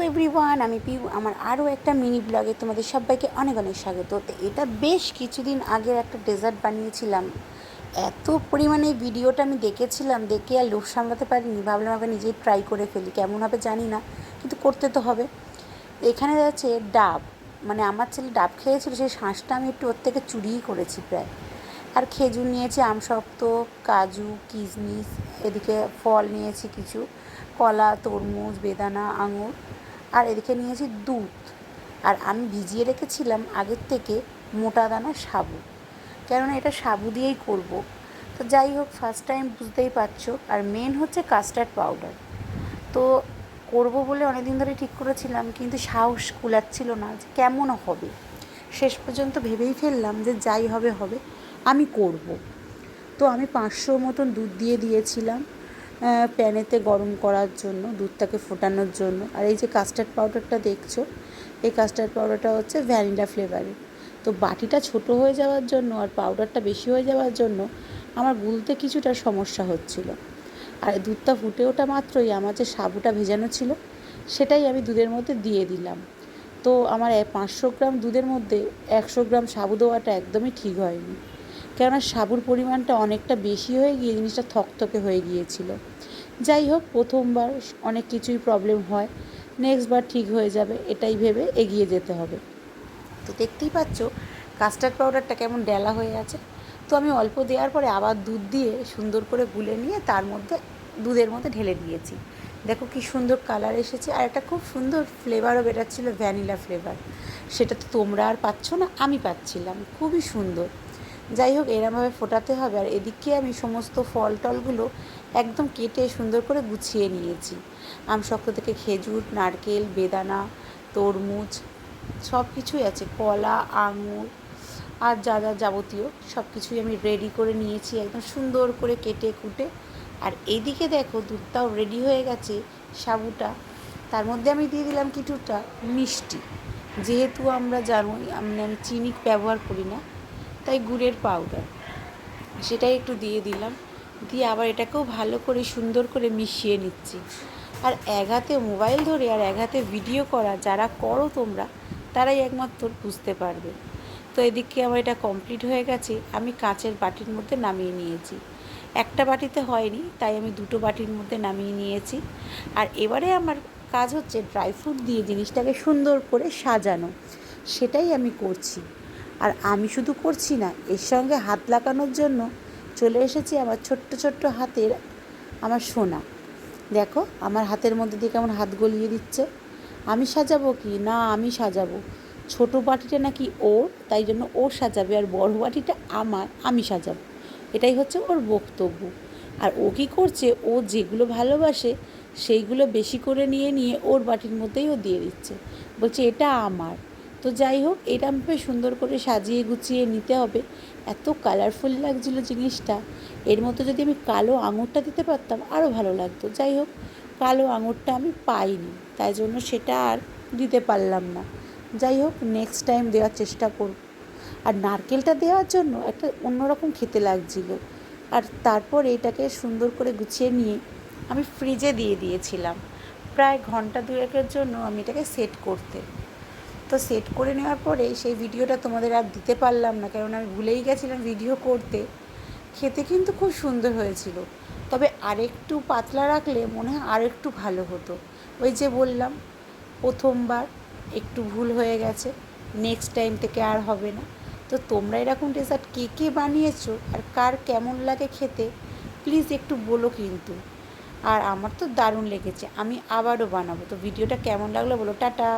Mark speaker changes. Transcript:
Speaker 1: Everyone, আমি পিউ। আমার আরও একটা মিনি ব্লগে তোমাদের সবাইকে অনেক অনেক স্বাগত। তো এটা বেশ কিছুদিন আগের একটা ডেজার্ট বানিয়েছিলাম। এত পরিমাণে ভিডিওটা আমি দেখেছিলাম, দেখে আর লোভ সামলাতে পারিনি। ভাবলাম আবার নিজেই ট্রাই করে ফেলি, কেমন হবে জানি না, কিন্তু করতে তো হবে। এখানে আছে ডাব, মানে আমার ছেলে ডাব খেয়েছিল, সেই শাঁসটা আমি একটু ওর থেকে চুরিই করেছি প্রায়। আর খেজুর নিয়েছি, আমসত্ত্ব, কাজু, কিশমিশ, এদিকে ফল নিয়েছি কিছু, কলা, তরমুজ, বেদানা, আঙুর। আর এদিকে নিয়েছি দুধ। আর আমি ভিজিয়ে রেখেছিলাম আগের থেকে মোটা দানা সাবু, কেননা এটা সাবু দিয়েই করব। তো যাই হোক, ফার্স্ট টাইম বুঝতেই পারছো। আর মেন হচ্ছে কাস্টার্ড পাউডার। তো করব বলে অনেক দিন ধরে ঠিক করেছিলাম, কিন্তু সাহস কুলাচ্ছিল না যে কেমন হবে। শেষ পর্যন্ত ভেবেই ফেললাম যে যাই হবে হবে, আমি করব। তো আমি 500 মতন দুধ দিয়ে দিয়েছিলাম প্যানেতে গরম করার জন্য, দুধটাকে ফোটানোর জন্য। আর এই যে কাস্টার্ড পাউডারটা দেখছো, এই কাস্টার্ড পাউডারটা হচ্ছে ভ্যানিলা ফ্লেভারের। তো বাটিটা ছোট হয়ে যাওয়ার জন্য আর পাউডারটা বেশি হয়ে যাওয়ার জন্য আমার গুলতে কিছুটা সমস্যা হচ্ছিল। আর দুধটা ফুটে ওঠা মাত্রই আমার যে সাবুটা ভেজানো ছিল সেটাই আমি দুধের মধ্যে দিয়ে দিলাম। তো আমার 500 গ্রাম দুধের মধ্যে 100 গ্রাম সাবু দেওয়াটা একদমই ঠিক হয়নি, কেননা সাবুর পরিমাণটা অনেকটা বেশি হয়ে গিয়ে জিনিসটা থকথকে হয়ে গিয়েছিল। যাই হোক, প্রথমবার অনেক কিছুই প্রবলেম হয়, নেক্সটবার ঠিক হয়ে যাবে, এটাই ভেবে এগিয়ে যেতে হবে। তো দেখতেই পাচ্ছ কাস্টার্ড পাউডারটা কেমন ডেলা হয়ে আছে। তো আমি অল্প দেওয়ার পরে আবার দুধ দিয়ে সুন্দর করে গুলে নিয়ে তার মধ্যে দুধের মধ্যে ঢেলে দিয়েছি। দেখো কি সুন্দর কালার এসেছে, আর একটা খুব সুন্দর ফ্লেভারও বেরোচ্ছিলো, ভ্যানিলা ফ্লেভার। সেটা তো তোমরা আর পাচ্ছ না, আমি পাচ্ছিলাম, খুবই সুন্দর। যাই হোক, এরমভাবে ফোটাতে হবে। আর এদিকে আমি সমস্ত ফল টলগুলো একদম কেটে সুন্দর করে গুছিয়ে নিয়েছি। আমসত্ত্ব থেকে খেজুর, নারকেল, বেদানা, তরমুজ, সব কিছুই আছে, কলা, আঙুর, আর যা যা যাবতীয় সব কিছুই আমি রেডি করে নিয়েছি, একদম সুন্দর করে কেটে কুটে। আর এইদিকে দেখো দুধটাও রেডি হয়ে গেছে, সাবুটা। তার মধ্যে আমি দিয়ে দিলাম কিছুটা মিষ্টি, যেহেতু আমরা জানোই আমি চিনি ব্যবহার করি না, তাই গুড়ের পাউডার সেটাই একটু দিয়ে দিলাম। দিয়ে আবার এটাকেও ভালো করে সুন্দর করে মিশিয়ে নিচ্ছি। আর এক হাতে মোবাইল ধরে আর এক হাতে ভিডিও করা যারা করো তোমরা, তারাই একমাত্র বুঝতে পারবে। তো এদিকে আমার এটা কমপ্লিট হয়ে গেছে, আমি কাঁচের বাটির মধ্যে নামিয়ে নিয়েছি। একটা বাটিতে হয়নি, তাই আমি দুটো বাটির মধ্যে নামিয়ে নিয়েছি। আর এবারে আমার কাজ হচ্ছে ড্রাই ফ্রুট দিয়ে জিনিসটাকে সুন্দর করে সাজানো, সেটাই আমি করছি। আর আমি শুধু করছি না, এর সঙ্গে হাত লাগানোর জন্য চলে এসেছি আমার ছোট্ট ছোট্ট হাতের আমার সোনা। দেখো আমার হাতের মধ্যে দিয়ে কেমন হাত গলিয়ে দিচ্ছে। আমি সাজাবো কি না, আমি সাজাবো। ছোটো বাটিটা নাকি ওর, তাই জন্য ও সাজাবে, আর বড় বাটিটা আমার, আমি সাজাবো। এটাই হচ্ছে ওর বক্তব্য। আর ও কী করছে, ও যেগুলো ভালোবাসে সেইগুলো বেশি করে নিয়ে নিয়ে ওর বাটির মধ্যেই ও দিয়ে দিচ্ছে, বলছে এটা আমার। তো যাই হোক, এরমভাবে সুন্দর করে সাজিয়ে গুছিয়ে নিতে হবে। এত কালারফুল লাগছিলো জিনিসটা। এর মধ্যে যদি আমি কালো আঙুরটা দিতে পারতাম আরও ভালো লাগতো। যাই হোক, কালো আঙুরটা আমি পাইনি, তাই জন্য সেটা আর দিতে পারলাম না। যাই হোক, নেক্সট টাইম দেওয়ার চেষ্টা করব। আর নারকেলটা দেওয়ার জন্য একটা অন্যরকম খেতে লাগছিলো। আর তারপর এটাকে সুন্দর করে গুছিয়ে নিয়ে আমি ফ্রিজে দিয়ে দিয়েছিলাম প্রায় ঘন্টা দুয়েকের জন্য, আমি এটাকে সেট করতে। তো সেট করে নেওয়ার পরে সেই ভিডিওটা তোমাদের আর দিতে পারলাম না, কারণ আমি ভুলেই গেছিলাম ভিডিও করতে। খেতে কিন্তু খুব সুন্দর হয়েছিল, তবে আরেকটু পাতলা রাখলে মনে হয় আরেকটু ভালো হতো। ওই যে বললাম, প্রথমবার একটু ভুল হয়ে গেছে, নেক্সট টাইম থেকে আর হবে না। তো তোমরা এরকম ডেজার্ট কে কে বানিয়েছো আর কার কেমন লাগে খেতে, প্লিজ একটু বলো কিন্তু। আর আমার তো দারুণ লেগেছে, আমি আবারও বানাবো। তো ভিডিওটা কেমন লাগলো বলো। টাটা।